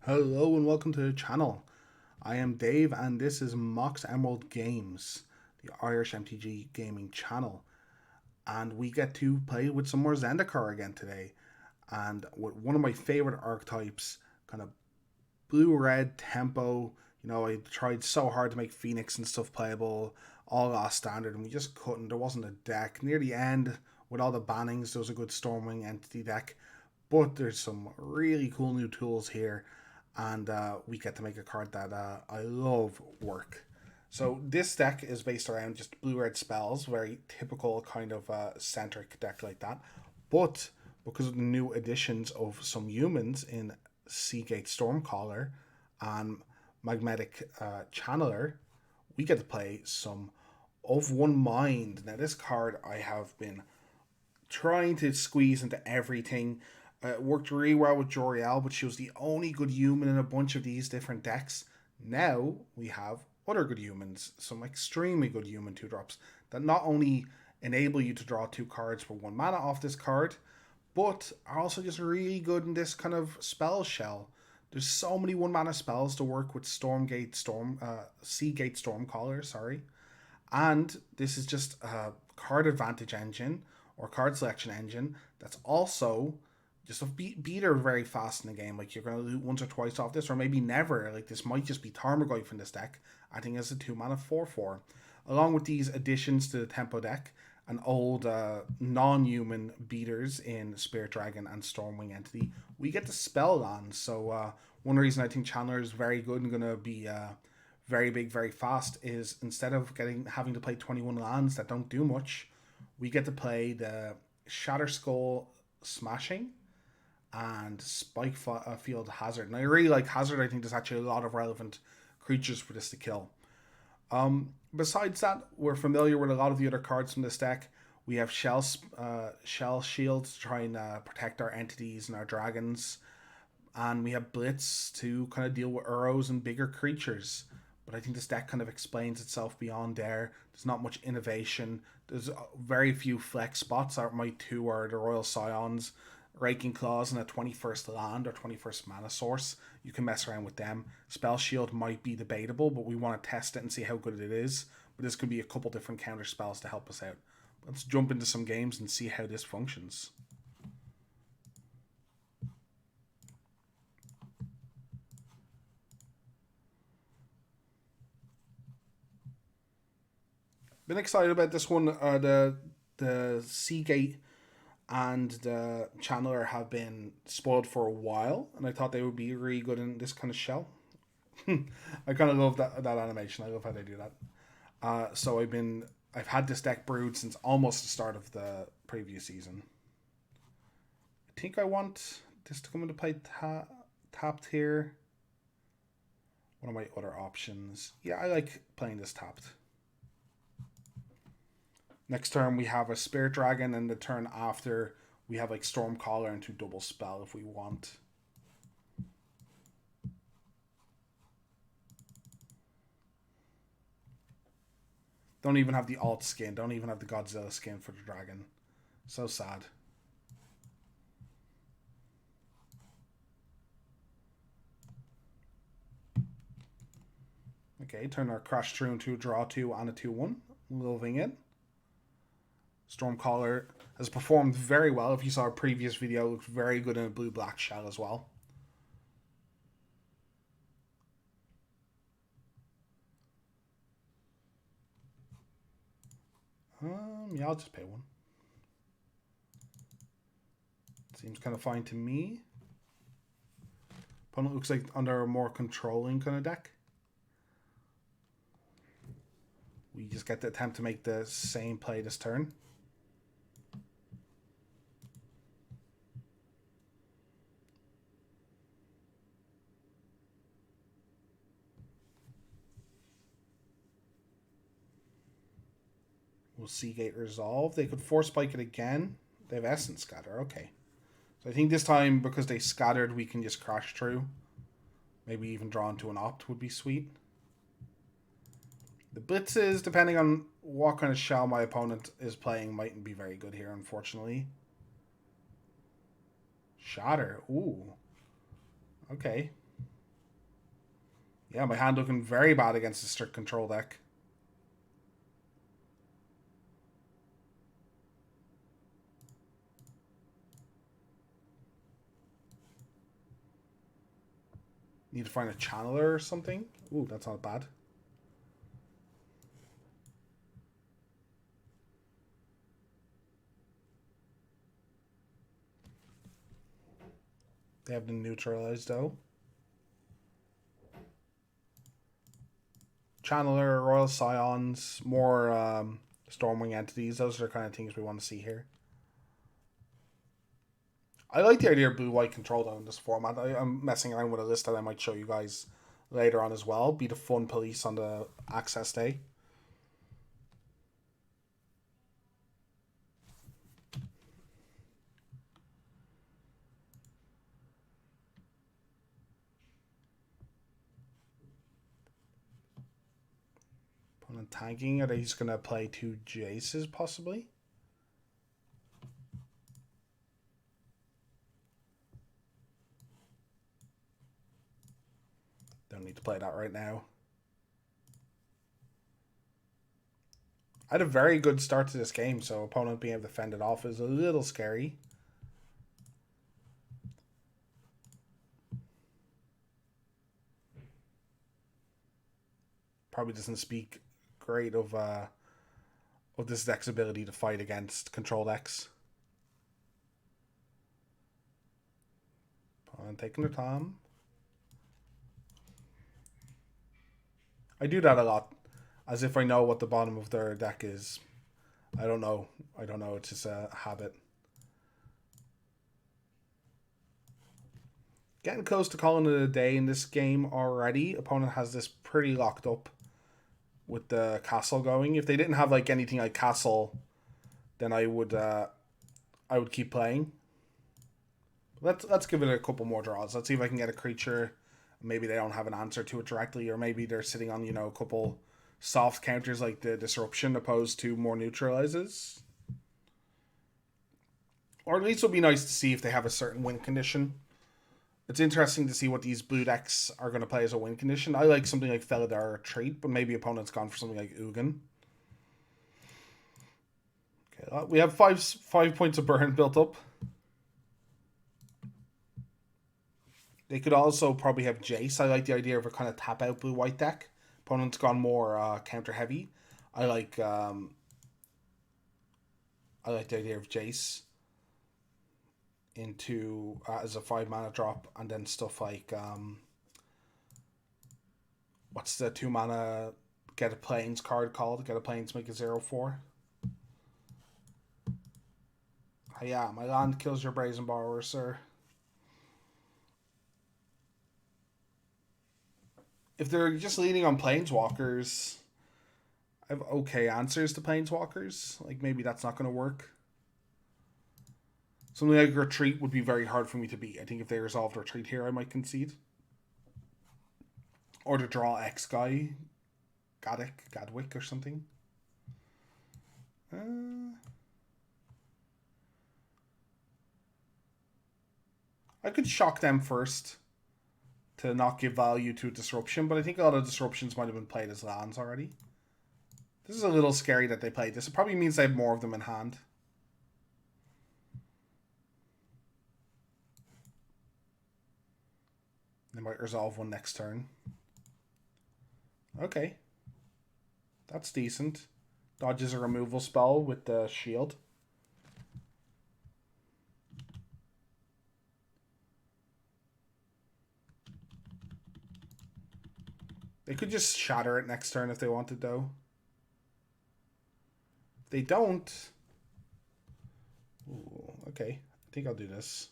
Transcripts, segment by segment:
Hello and welcome to the channel. I am Dave and this is Mox Emerald Games, the Irish MTG gaming channel. And we get to play with some more Zendikar again today. And with one of my favorite archetypes, kind of blue-red tempo. I tried so hard to make Phoenix and stuff playable, all last standard, and we just couldn't. There wasn't a deck. Near the end, with all the bannings, there was a good Stormwing Entity deck. But there's some really cool new tools here, and we get to make a card that I love work. So this deck is based around just blue-red spells, very typical kind of centric deck like that. But because of the new additions of some humans in Seagate Stormcaller and Magnetic Channeler, we get to play some Of One Mind. Now this card I have been trying to squeeze into everything. It worked really well with Joriel, but she was the only good human in a bunch of these different decks. Now we have other good humans, some extremely good human 2-drops that not only enable you to draw 2 cards for 1 mana off this card, but are also just really good in this kind of spell shell. There's so many 1 mana spells to work with Seagate Stormcaller, sorry. And this is just a card advantage engine or card selection engine that's also just a beater very fast in the game. Like, you're going to loot once or twice off this, or maybe never. Like, this might just be Tarmogoyf from this deck, I think as a 2 mana 4/4. Along with these additions to the tempo deck, and old non-human beaters in Spirit Dragon and Stormwing Entity, we get the spell on. So one reason I think Chandler is very good and going to be very big, very fast is instead of having to play 21 lands that don't do much, we get to play the Shatter Skull Smashing and Spike Field Hazard. And I really like Hazard. I think there's actually a lot of relevant creatures for this to kill. Besides that, we're familiar with a lot of the other cards from this deck. We have Shell Shield to try and protect our entities and our dragons. And we have Blitz to kind of deal with Uros and bigger creatures. But I think this deck kind of explains itself beyond there. There's not much innovation. There's very few flex spots. My 2 are the Royal Scions, Raking Claws, and a 21st land or 21st mana source. You can mess around with them. Spell Shield might be debatable, but we want to test it and see how good it is. But this could be a couple different counter spells to help us out. Let's jump into some games and see how this functions. Been excited about this one. The Seagate and the Channeler have been spoiled for a while, and I thought they would be really good in this kind of shell. I kind of love that animation. I love how they do that. So I've had this deck brewed since almost the start of the previous season. I think I want this to come into play tapped here. One of my other options. Yeah, I like playing this tapped. Next turn we have a Spirit Dragon, and the turn after we have like Stormcaller into double spell if we want. Don't even have the alt skin. Don't even have the Godzilla skin for the dragon. So sad. Okay, turn our Crash Through into a draw 2 and a 2/1. Loving it. Stormcaller has performed very well. If you saw our previous video, it looked very good in a blue-black shell as well. Yeah, I'll just pay 1. Seems kind of fine to me. Opponent looks like under a more controlling kind of deck. We just get to attempt to make the same play this turn. We'll Seagate Resolve. They could Force Spike it again. They have Essence Scatter. Okay. So I think this time, because they scattered, we can just Crash Through. Maybe even draw into an Opt would be sweet. The Blitzes, depending on what kind of shell my opponent is playing, mightn't be very good here, unfortunately. Shatter. Ooh. Okay. Yeah, my hand looking very bad against the strict control deck. Need to find a channeler or something. Ooh, that's not bad. They have been neutralized though. Channeler, Royal Scions, more Stormwing entities. Those are the kind of things we want to see here. I like the idea of blue-white control though in this format. I'm messing around with a list that I might show you guys later on as well. Be the fun police on the access day. Opponent tanking. Are they just going to play 2 Jaces possibly? Don't need to play that right now. I had a very good start to this game, so opponent being able to fend it off is a little scary. Probably doesn't speak great of this deck's ability to fight against control decks. Opponent taking their time. I do that a lot, as if I know what the bottom of their deck is. I don't know. It's just a habit. Getting close to calling it a day in this game already. Opponent has this pretty locked up with the castle going. If they didn't have like anything like castle, then I would keep playing. Let's give it a couple more draws. Let's see if I can get a creature. Maybe they don't have an answer to it directly, or maybe they're sitting on, a couple soft counters like the disruption opposed to more neutralizes. Or at least it would be nice to see if they have a certain win condition. It's interesting to see what these blue decks are going to play as a win condition. I like something like Felidar or Trait, but maybe opponent's gone for something like Ugin. Okay, we have five points of burn built up. They could also probably have Jace. I like the idea of a kind of tap out blue white deck. Opponent's gone more counter heavy. I like the idea of Jace into as a 5 mana drop, and then stuff like what's the 2 mana get a plains card called? Get a plains, make a 0/4. Yeah, my land kills your Brazen Borrower, sir. If they're just leaning on planeswalkers, I have okay answers to planeswalkers. Like maybe that's not going to work. Something like retreat would be very hard for me to beat. I think if they resolved retreat here, I might concede. Or to draw X guy, Gadwick or something. I could shock them first to not give value to a disruption, but I think a lot of disruptions might have been played as lands already. This is a little scary that they played this. It probably means they have more of them in hand. They might resolve one next turn. Okay. That's decent. Dodges a removal spell with the shield. They could just shatter it next turn if they wanted, though. If they don't... Ooh, okay. I think I'll do this.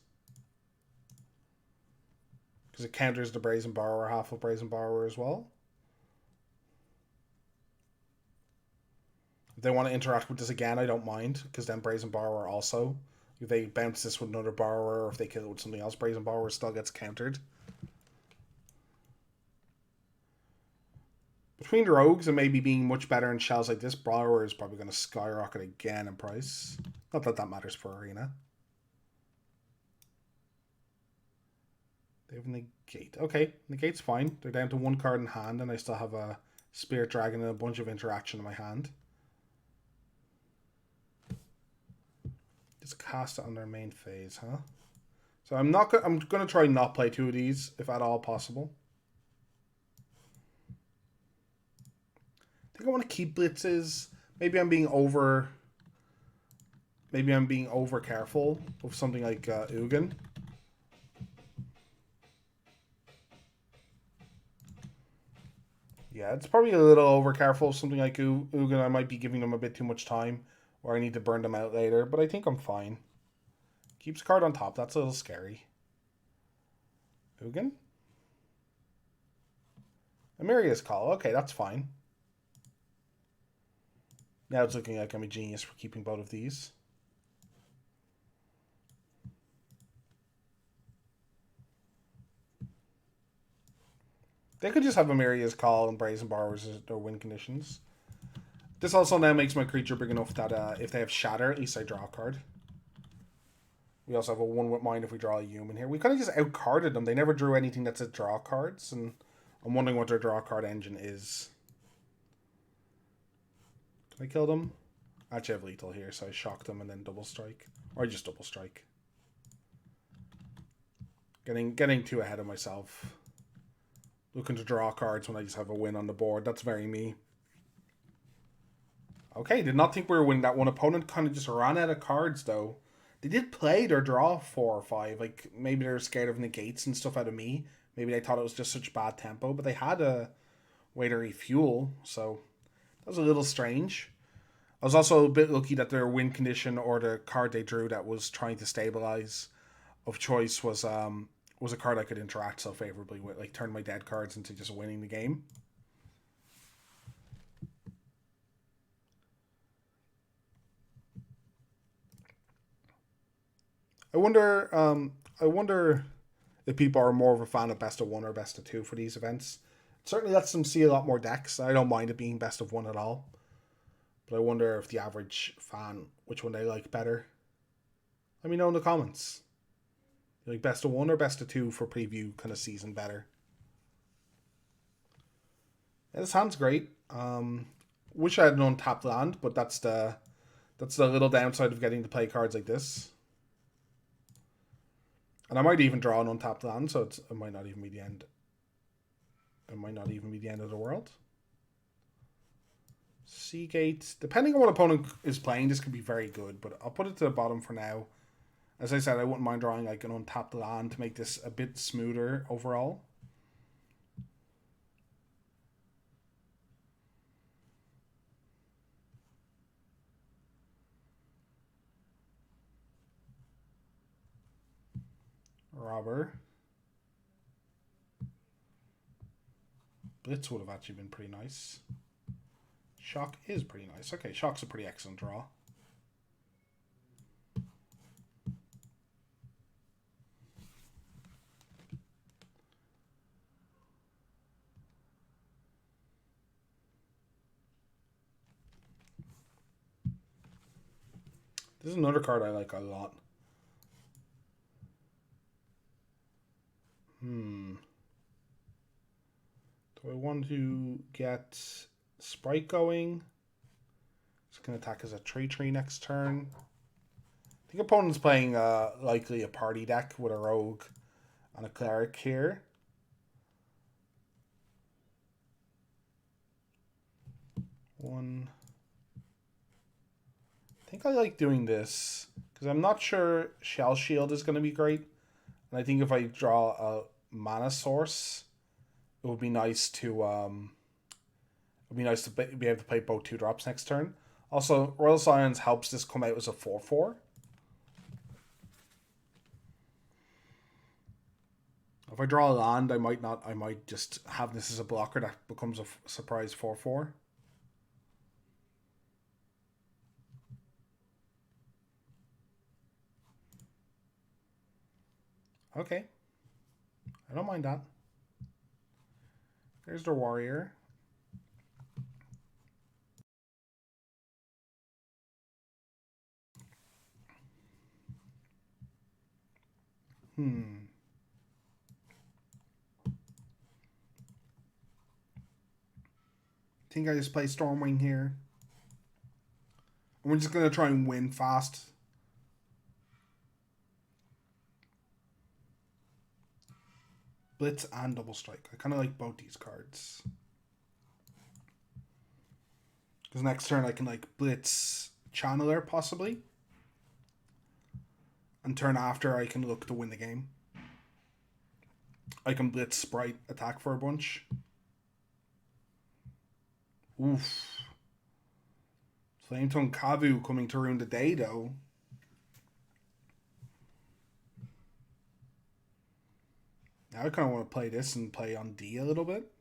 Because it counters the Brazen Borrower, half of Brazen Borrower as well. If they want to interact with this again, I don't mind. Because then Brazen Borrower also... If they bounce this with another Borrower, or if they kill it with something else, Brazen Borrower still gets countered. Between the rogues and maybe being much better in shells like this, Borrower is probably going to skyrocket again in price. Not that that matters for Arena. They have Negate. Okay, negate's fine. They're down to one card in hand, and I still have a Spirit Dragon and a bunch of interaction in my hand. Just cast it on their main phase, huh? So I'm gonna try not play two of these if at all possible. I think I want to keep blitzes. Maybe I'm being over careful with something like Ugin. Yeah, it's probably a little over careful. Something like Ugin, I might be giving them a bit too much time, or I need to burn them out later. But I think I'm fine. Keeps a card on top. That's a little scary. Ugin? Amelia's Call. Okay, that's fine. Now it's looking like I'm a genius for keeping both of these. They could just have Amelia's Call and Brazen Borrowers as their win conditions. This also now makes my creature big enough that if they have Shatter, at least I draw a card. We also have a 1 with Mind if we draw a human here. We kind of just outcarded them. They never drew anything that said draw cards, and I'm wondering what their draw card engine is. Can I kill them? Actually, I have lethal here, so I shock them and then double strike. Or I just double strike. Getting too ahead of myself. Looking to draw cards when I just have a win on the board. That's very me. Okay, did not think we were winning that one. Opponent kind of just ran out of cards, though. They did play their draw 4 or 5. Like, maybe they're scared of negates and stuff out of me. Maybe they thought it was just such bad tempo. But they had a way to refuel, so that was a little strange. I was also a bit lucky that their win condition or the card they drew that was trying to stabilize of choice was a card I could interact so favorably with, like turn my dead cards into just winning the game. I wonder if people are more of a fan of best of one or best of two for these events. It certainly lets them see a lot more decks. I don't mind it being best of one at all. But I wonder if the average fan, which one they like better. Let me know in the comments. You like best of one or best of two for preview kind of season better? Yeah, this hand's great. Wish I had an untapped land, but that's the little downside of getting to play cards like this. And I might even draw an untapped land, so it might not even be the end. It might not even be the end of the world. Seagate. Depending on what opponent is playing, this could be very good, but I'll put it to the bottom for now. As I said, I wouldn't mind drawing like an untapped land to make this a bit smoother overall. Robber. Blitz would have actually been pretty nice. Shock is pretty nice. Okay, Shock's a pretty excellent draw. This is another card I like a lot. Do I want to get Sprite going? It's going to attack as a tree next turn. I think opponent's playing likely a party deck with a rogue and a cleric here. One. I think I like doing this because I'm not sure Shell Shield is going to be great. And I think if I draw a mana source, it would be nice to be able to play both 2-drops next turn. Also, Royal Scions helps this come out as a 4/4. If I draw a land, I might just have this as a blocker that becomes a surprise 4/4. Okay. I don't mind that. There's the warrior. think I just play Stormwing here. And we're just going to try and win fast. Blitz and Double Strike. I kind of like both these cards. Because next turn I can like Blitz Channeler possibly. And turn after I can look to win the game. I can Blitz Sprite attack for a bunch. Oof. Flametongue Kavu coming to ruin the day though. Now I kind of want to play this and play on D a little bit.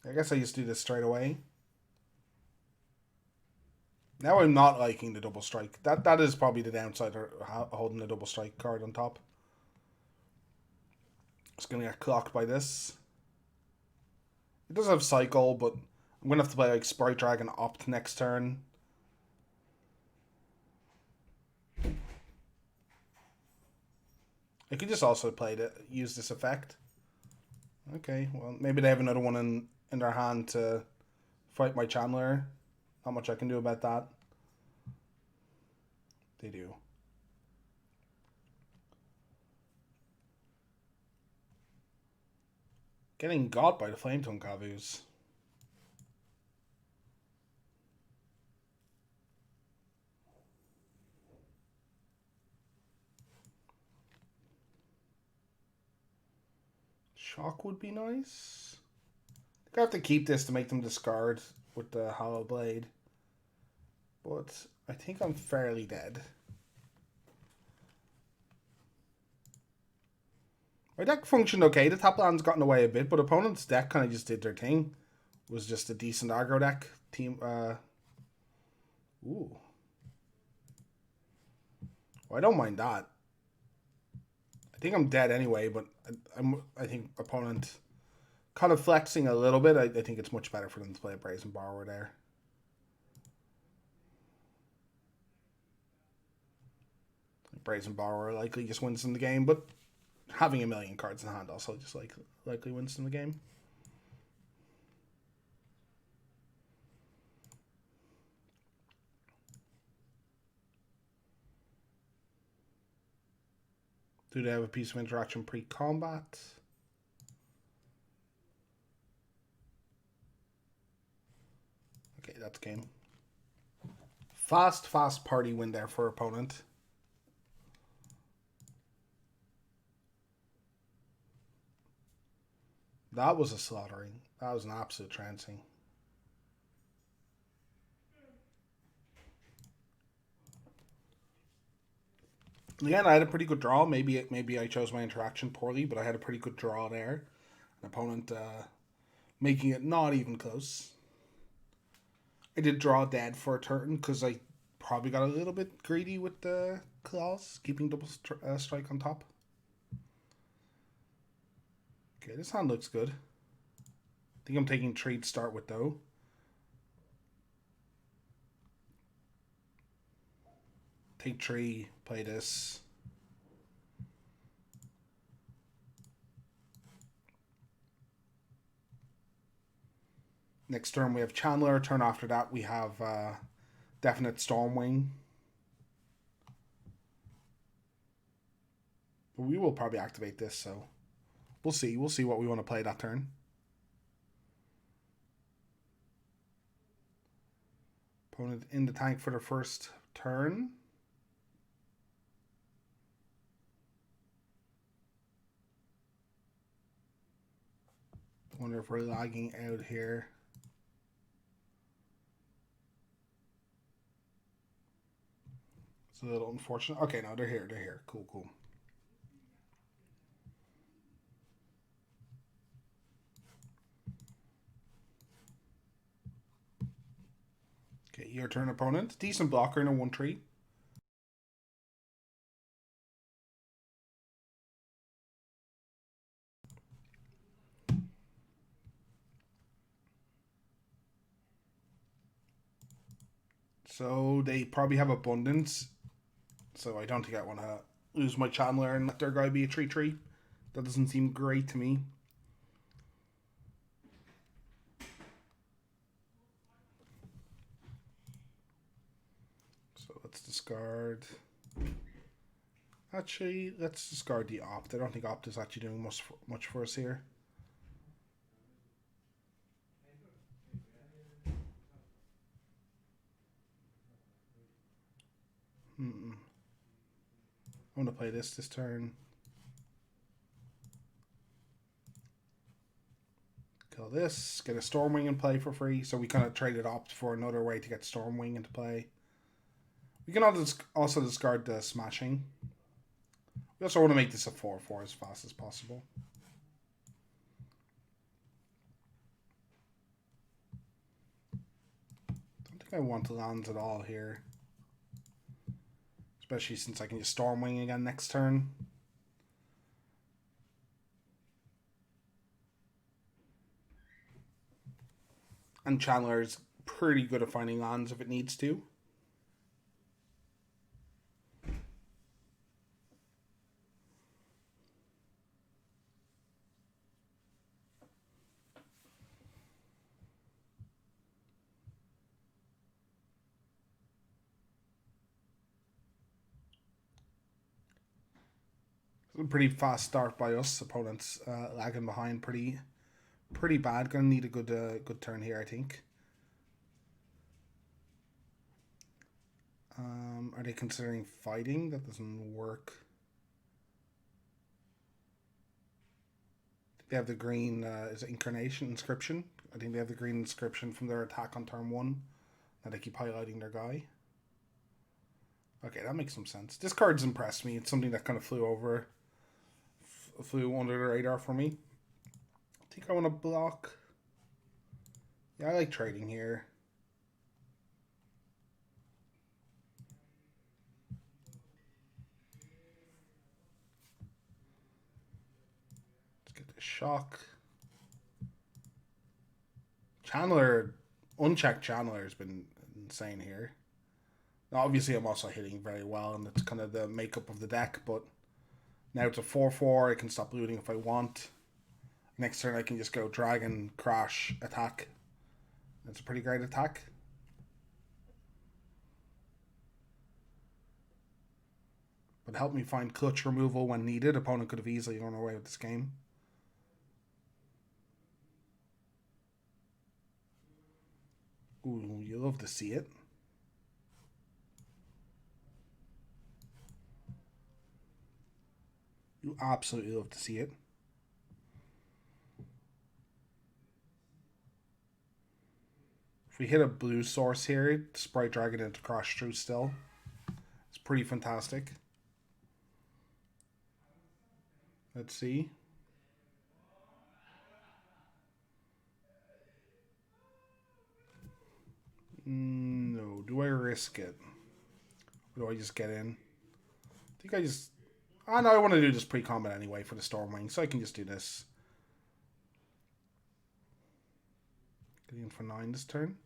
I guess I just do this straight away. Now I'm not liking the double strike. That is probably the downside of holding the double strike card on top. It's going to get clocked by this. It does have cycle, but I'm going to have to play like Sprite Dragon Opt next turn. I could just also use this effect. Okay, well, maybe they have another one in their hand to fight my Chandler. Not much I can do about that. They do. Getting got by the Flametongue Kavus. Shock would be nice. I have to keep this to make them discard with the Hollow Blade. But I think I'm fairly dead. My deck functioned okay. The top land's gotten away a bit, but opponent's deck kind of just did their thing. It was just a decent aggro deck. Ooh. Well, I don't mind that. I think I'm dead anyway, but I think opponent kind of flexing a little bit. I think it's much better for them to play a Brazen Borrower there. Brazen Borrower likely just wins in the game, but having a million cards in hand also just likely wins in the game. Do they have a piece of interaction pre-combat? Okay, that's game. Fast party win there for opponent. That was a slaughtering. That was an absolute trancing. Again, I had a pretty good draw. Maybe I chose my interaction poorly, but I had a pretty good draw there. An opponent making it not even close. I did draw dead for a turn because I probably got a little bit greedy with the claws, keeping double strike on top. Okay, this hand looks good. I think I'm taking trade start with though. Take tree, play this. Next turn we have Chandler. Turn after that we have definite Stormwing. But we will probably activate this, so we'll see. We'll see what we want to play that turn. Opponent in the tank for the first turn. Wonder if we're lagging out here. It's a little unfortunate. Okay, no, they're here. They're here. Cool, cool. Okay, your turn, opponent. Decent blocker in a 1-3. So they probably have abundance. So I don't think I want to lose my Chandler and let their guy be a 3-3. That doesn't seem great to me. So let's discard. Actually, let's discard the Opt. I don't think Opt is actually doing much for us here. I'm going to play this turn. Kill this. Get a Stormwing in play for free. So we kind of traded Opt for another way to get Stormwing into play. We can also discard the Smashing. We also want to make this a 4/4 as fast as possible. Don't think I want lands at all here. Especially since I can just Stormwing again next turn. And Chandler is pretty good at finding lands if it needs to. A pretty fast start by us. Opponents lagging behind pretty bad. Gonna need a good turn here, I think. Are they considering fighting? That doesn't work. They have the green, is it Inscription? I think they have the green inscription from their attack on turn 1. Now they keep highlighting their guy. Okay, that makes some sense. This card's impressed me. It's something that kind of flew under the radar for me. I think I want to block. Yeah, I like trading here. Let's get the shock. Chandler, unchecked Chandler has been insane here. Now, obviously, I'm also hitting very well, and it's kind of the makeup of the deck, but now it's a 4/4. I can stop looting if I want. Next turn, I can just go Dragon, Crash, attack. That's a pretty great attack. But help me find clutch removal when needed. Opponent could have easily gone away with this game. Ooh, you love to see it. You absolutely love to see it. If we hit a blue source here, Sprite Dragon into Crash through still. It's pretty fantastic. Let's see. No. Do I risk it? Or do I just get in? I think I just... Oh, no, I want to do this pre-combat anyway for the Stormwing, so I can just do this. Getting in for 9 this turn.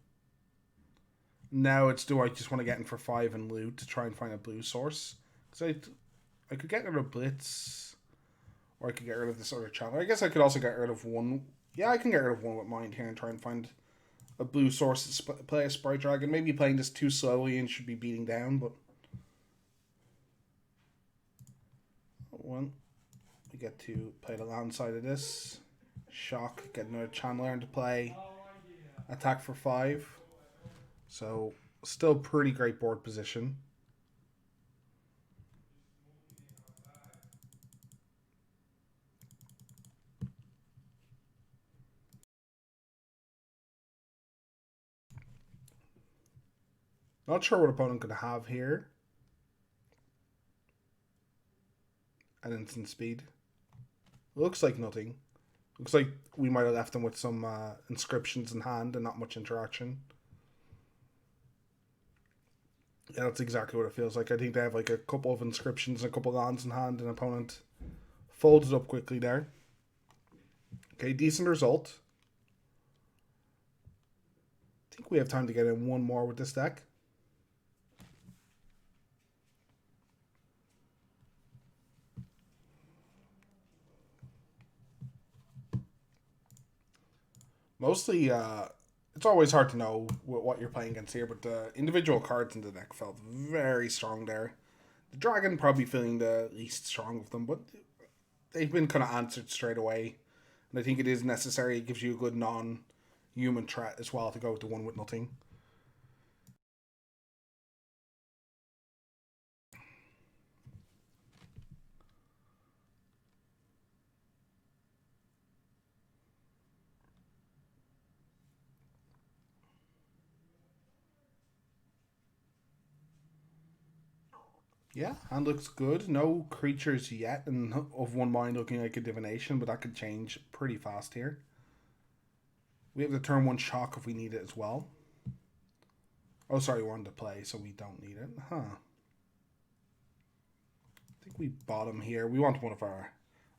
Now it's do I just want to get in for 5 and loot to try and find a blue source? Because I could get rid of Blitz, or I could get rid of this other channel. I guess I could also get rid of one. Yeah, I can get rid of one with Mind here and try and find a blue source to play a Sprite Dragon. Maybe playing this too slowly and should be beating down, but... One. We get to play the land side of this. Shock, get another Chandler into play. Attack for 5. So, still pretty great board position. Not sure what opponent could have here. At instant speed. Looks like nothing. Looks like we might have left them with some inscriptions in hand and not much interaction. Yeah, that's exactly what it feels like. I think they have like a couple of inscriptions and a couple of lands in hand, and opponent folds it up quickly there. Okay, decent result. I think we have time to get in one more with this deck. Mostly, it's always hard to know what you're playing against here, but the individual cards in the deck felt very strong there. The dragon probably feeling the least strong of them, but they've been kind of answered straight away. And I think it is necessary. It gives you a good non-human threat as well to go with the one with nothing. Yeah, hand looks good. No creatures yet, and of one mind looking like a divination, but that could change pretty fast here. We have the turn one shock if we need it as well. Oh, sorry, we're on to play, so we don't need it. Huh. I think we bottom here. We want one of our...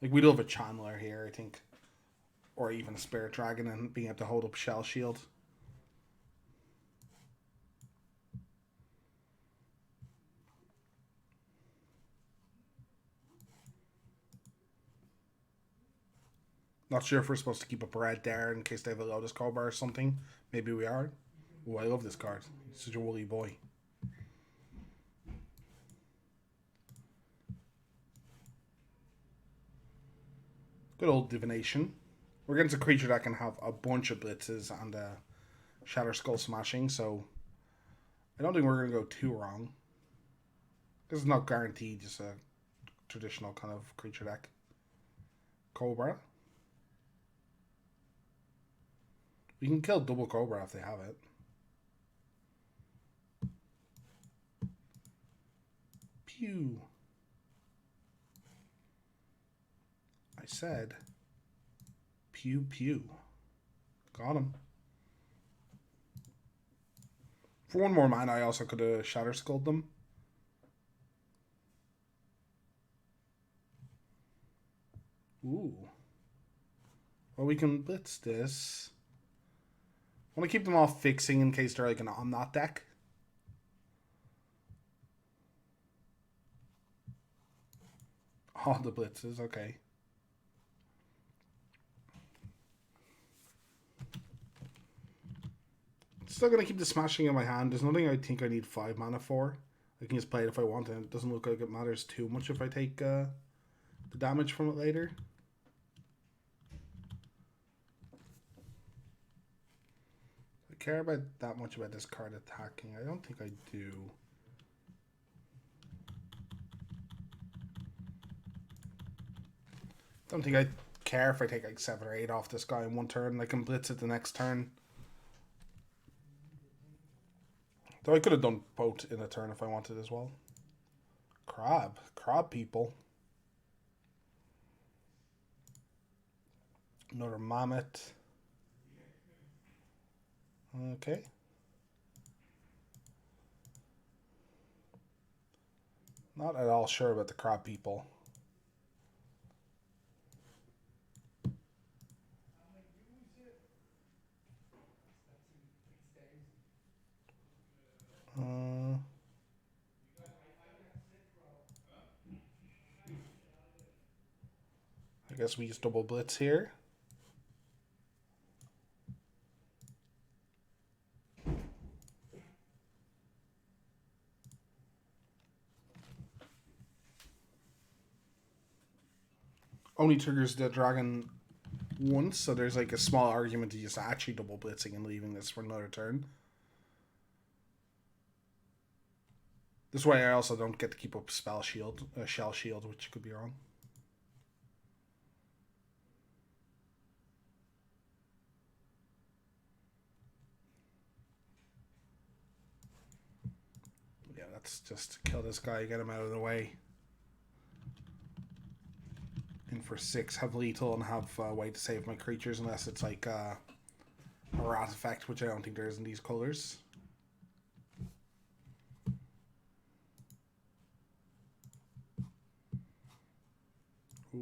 Like, we do have a Channeler here, I think. Or even a Spirit Dragon and being able to hold up Shell Shield. Not sure if we're supposed to keep a Red there in case they have a Lotus Cobra or something. Maybe we are. Oh, I love this card. He's such a woolly boy. Good old Divination. We're against a creature that can have a bunch of blitzes and Shatter Skull Smashing, so I don't think we're going to go too wrong. This is not guaranteed, just a traditional kind of creature deck. Cobra. We can kill double Cobra if they have it. Pew. I said pew pew. Got him. For one more mana, I also could have Shatter Skulled them. Ooh. Well, we can blitz this. I want to keep them all fixing in case they're like an on that deck. All the blitzes, okay. Still gonna keep the smashing in my hand. There's nothing I think I need 5 mana for. I can just play it if I want, and it doesn't look like it matters too much if I take the damage from it later. I care about that much about this card attacking. I don't think I do. Don't think I care if I take like 7 or 8 off this guy in one turn and I can blitz it the next turn. Though I could have done both in a turn if I wanted as well. Crab people. Another Mammoth. Okay. Not at all sure about the crab people. I guess we use double blitz here. Only triggers the dragon once, so there's like a small argument to just actually double blitzing and leaving this for another turn. This way I also don't get to keep up Shell Shield, which could be wrong. Yeah, let's just kill this guy, get him out of the way. In for 6, have lethal, and have a way to save my creatures unless it's like a Wrath effect, which I don't think there is in these colors.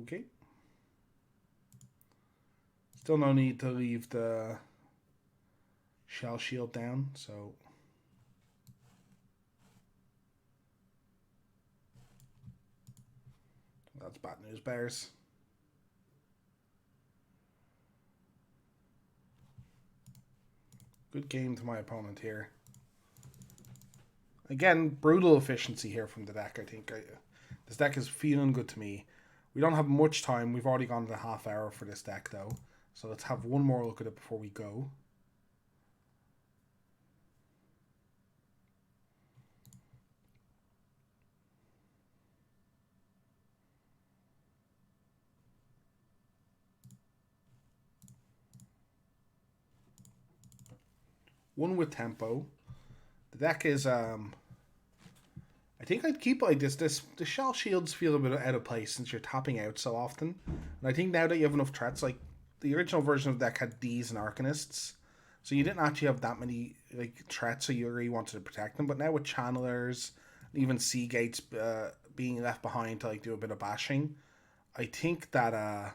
Okay. Still no need to leave the Shell Shield down, so... That's bad news, bears. Good game to my opponent here. Again, brutal efficiency here from the deck, I think. This deck is feeling good to me. We don't have much time. We've already gone to half hour for this deck, though. So let's have one more look at it before we go. One with tempo. The deck is I think I'd keep it like this. The shell shields feel a bit out of place since you're tapping out so often. And I think now that you have enough threats, like the original version of the deck had D's and Arcanists, so you didn't actually have that many like threats, so you really wanted to protect them. But now with Channelers, even Sea Gates being left behind to like do a bit of bashing, I think that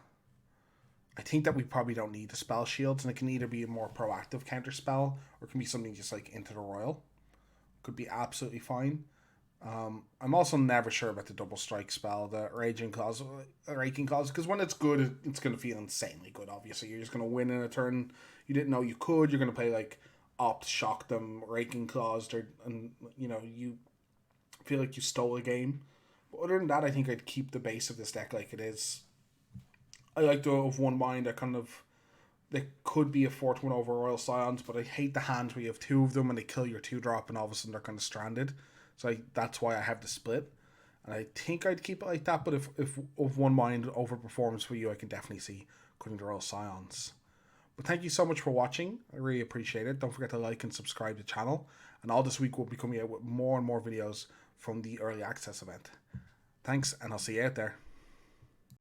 we probably don't need the spell shields, and it can either be a more proactive counter spell or it can be something just like into the royal. Could be absolutely fine. I'm also never sure about the double strike spell, the raking clause, because when it's good, it's going to feel insanely good. Obviously, you're just going to win in a turn you didn't know you could. You're going to play like opt, shock them, raking clause, and you feel like you stole a game. But other than that, I think I'd keep the base of this deck like it is. I like to of one mind. I kind of they could be a 4-1 over Royal Scions, but I hate the hands where you have two of them and they kill your 2-drop and all of a sudden they're kind of stranded. So that's why I have the split. And I think I'd keep it like that, but if of one mind overperforms for you, I can definitely see cutting the Royal Scions. But thank you so much for watching. I really appreciate it. Don't forget to like and subscribe to the channel. And all this week we'll be coming out with more and more videos from the early access event. Thanks, and I'll see you out there.